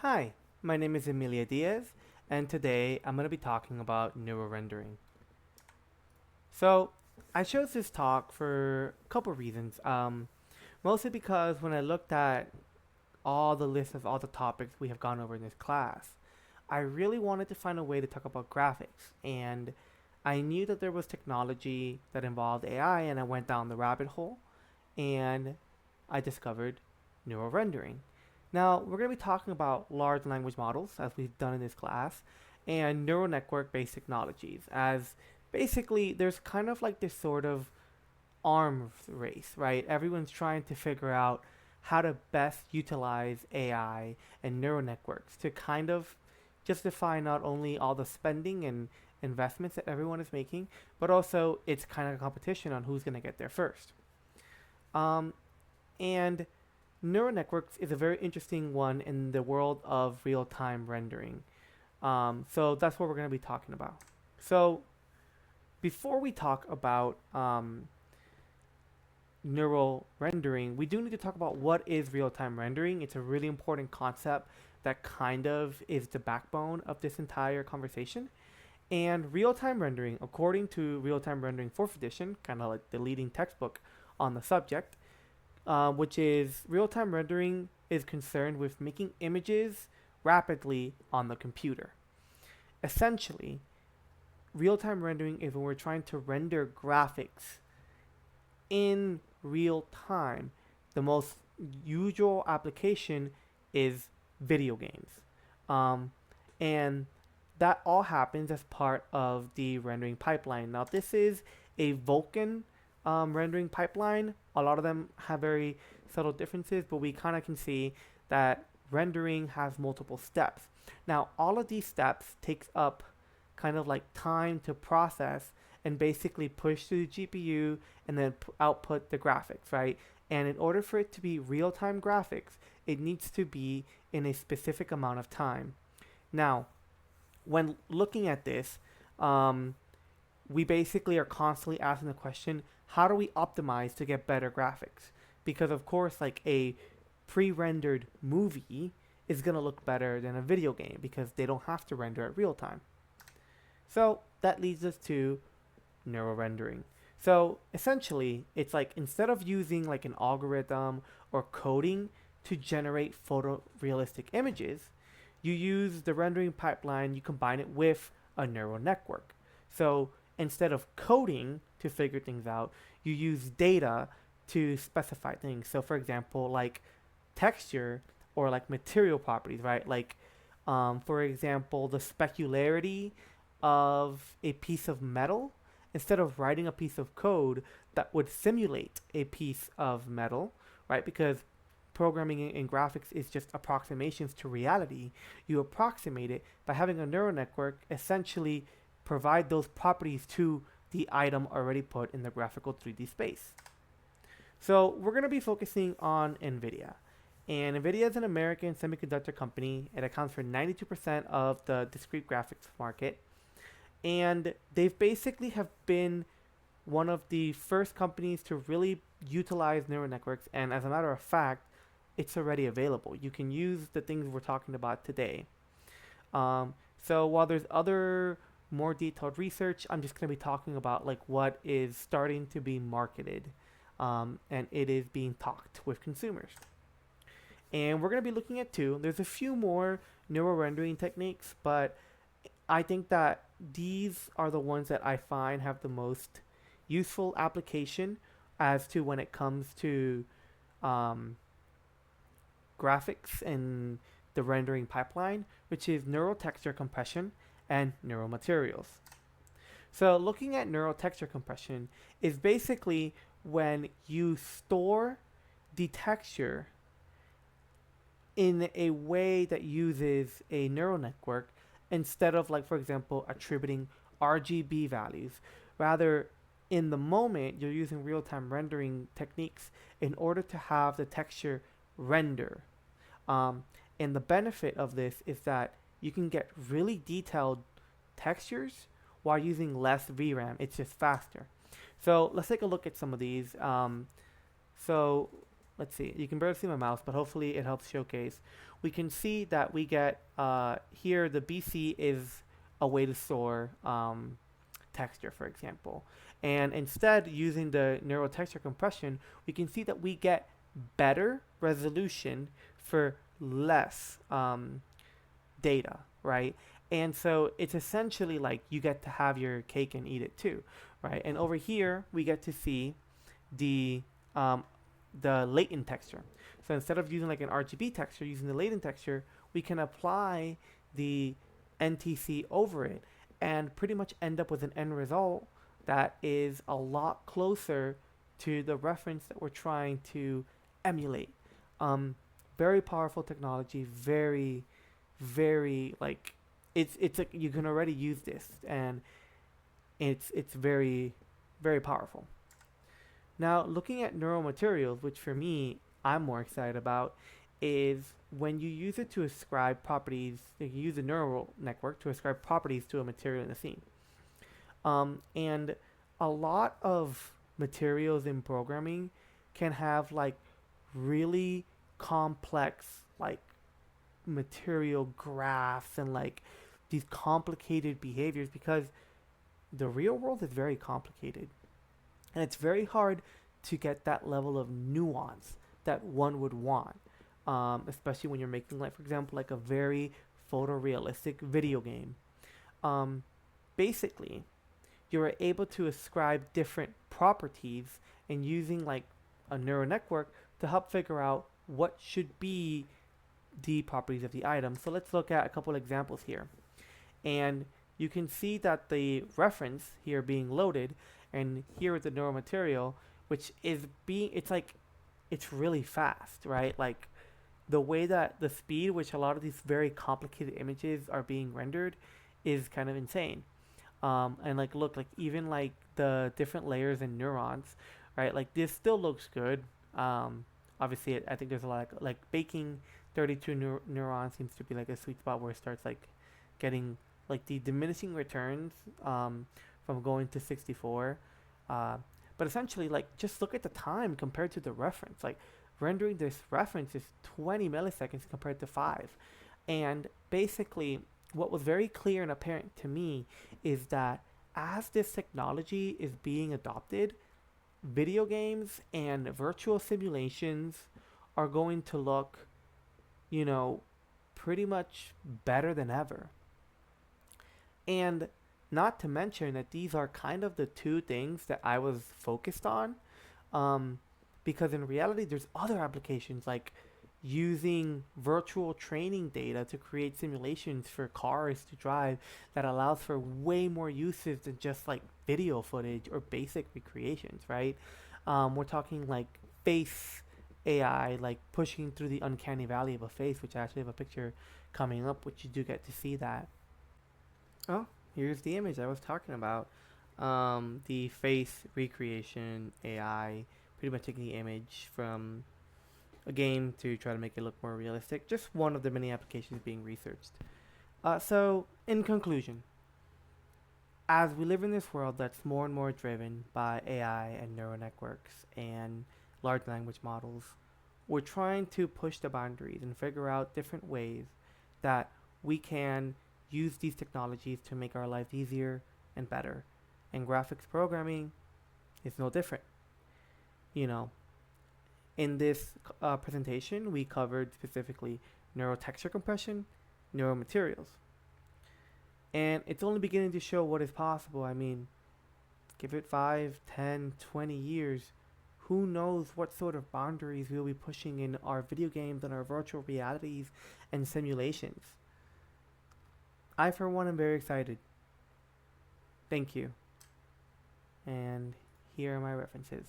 Hi, my name is Emilia Diaz, and today I'm going to be talking about neural rendering. So, I chose this talk for a couple reasons. Mostly because when I looked at all the list of all the topics we have gone over in this class, I really wanted to find a way to talk about graphics. And I knew that there was technology that involved AI, and I went down the rabbit hole and I discovered neural rendering. Now, we're going to be talking about large language models, as we've done in this class, and neural network based technologies, as basically there's kind of like this sort of arms race, right? Everyone's trying to figure out how to best utilize AI and neural networks to kind of justify not only all the spending and investments that everyone is making, but also it's kind of a competition on who's going to get there first. Um, and neural networks is a very interesting one in the world of real time rendering. So that's what we're going to be talking about. So before we talk about neural rendering, we do need to talk about what is real time rendering. It's a really important concept that kind of is the backbone of this entire conversation. And real time rendering, according to Real Time Rendering 4th edition, kind of like the leading textbook on the subject, which is real time rendering is concerned with making images rapidly on the computer. Essentially, real time rendering is when we're trying to render graphics in real time. The most usual application is video games. Um, and that all happens as part of the rendering pipeline. Now, this is a Vulkan rendering pipeline. A lot of them have very subtle differences, but we kind of can see that rendering has multiple steps. Now, all of these steps takes up kind of like time to process and basically push through the GPU and then output the graphics, right? And in order for it to be real-time graphics, it needs to be in a specific amount of time. Now, when looking at this, um, we basically are constantly asking the question, how do we optimize to get better graphics? Because of course, like a pre-rendered movie is going to look better than a video game because they don't have to render it real time. So that leads us to neural rendering. So essentially, it's like instead of using like an algorithm or coding to generate photorealistic images, you use the rendering pipeline, you combine it with a neural network. So instead of coding to figure things out, you use data to specify things. So for example, like texture or like material properties, right? Like for example, the specularity of a piece of metal, instead of writing a piece of code that would simulate a piece of metal, right? Because programming in graphics is just approximations to reality. You approximate it by having a neural network essentially provide those properties to the item already put in the graphical 3D space. So we're going to be focusing on NVIDIA. And NVIDIA is an American semiconductor company. It accounts for 92% of the discrete graphics market. And they've basically have been one of the first companies to really utilize neural networks. And as a matter of fact, it's already available. You can use the things we're talking about today. So while there's other more detailed research, I'm just going to be talking about like what is starting to be marketed, and it is being talked with consumers. And we're going to be looking at two. There's a few more neural rendering techniques, but I think that these are the ones that I find have the most useful application as to when it comes to um, graphics and the rendering pipeline, which is neural texture compression and neural materials. So, looking at neural texture compression is basically when you store the texture in a way that uses a neural network instead of, like, for example, attributing RGB values. Rather, in the moment, you're using real time rendering techniques in order to have the texture render. Um, and the benefit of this is that you can get really detailed textures while using less VRAM. It's just faster. So let's take a look at some of these. So let's see, you can barely see my mouse, but hopefully it helps showcase. We can see that we get here the BC is a way to store texture, for example. And instead, using the neural texture compression, we can see that we get better resolution for less data, right? And so it's essentially like you get to have your cake and eat it too, right? And over here, we get to see the um, the latent texture. So instead of using like an RGB texture, using the latent texture, we can apply the NTC over it and pretty much end up with an end result that is a lot closer to the reference that we're trying to emulate. Um, Very powerful technology, very like it's like you can already use this and it's very powerful. Now, looking at neural materials, which for me I'm more excited about, is when you use it to ascribe properties. You use a neural network to ascribe properties to a material in the scene. And a lot of materials in programming can have like really complex like material graphs and like these complicated behaviors because the real world is very complicated and it's very hard to get that level of nuance that one would want, especially when you're making, like, for example, like a very photorealistic video game. Um, Basically, you're able to ascribe different properties and using like a neural network to help figure out what should be the properties of the item. So let's look at a couple examples here. And you can see that the reference here being loaded, and here is the neural material, which is it's like, it's really fast, right? Like the way that the speed which a lot of these very complicated images are being rendered is kind of insane. And like, look, like even like the different layers and neurons, right? Like this still looks good. Obviously, I think there's a lot like baking 32 neurons seems to be like a sweet spot where it starts like getting like the diminishing returns from going to 64. But essentially, like just look at the time compared to the reference. Like rendering this reference is 20 milliseconds compared to 5. And basically, what was very clear and apparent to me is that as this technology is being adopted, video games and virtual simulations are going to look, you know, pretty much better than ever. And not to mention that these are kind of the two things that I was focused on. Um, because in reality, there's other applications like using virtual training data to create simulations for cars to drive that allows for way more uses than just like video footage or basic recreations, right? We're talking like face AI, like pushing through the uncanny valley of a face, which I actually have a picture coming up, which you do get to see that. Oh, here's the image I was talking about. The face recreation AI, pretty much taking the image from a game to try to make it look more realistic. Just one of the many applications being researched. So, in conclusion, as we live in this world that's more and more driven by AI and neural networks and large language models, we're trying to push the boundaries and figure out different ways that we can use these technologies to make our lives easier and better. And graphics programming is no different. You know, in this presentation, we covered specifically neural texture compression, neural materials. And it's only beginning to show what is possible. I mean, give it 5, 10, 20 years. Who knows what sort of boundaries we'll be pushing in our video games and our virtual realities and simulations. I, for one, am very excited. Thank you. And here are my references.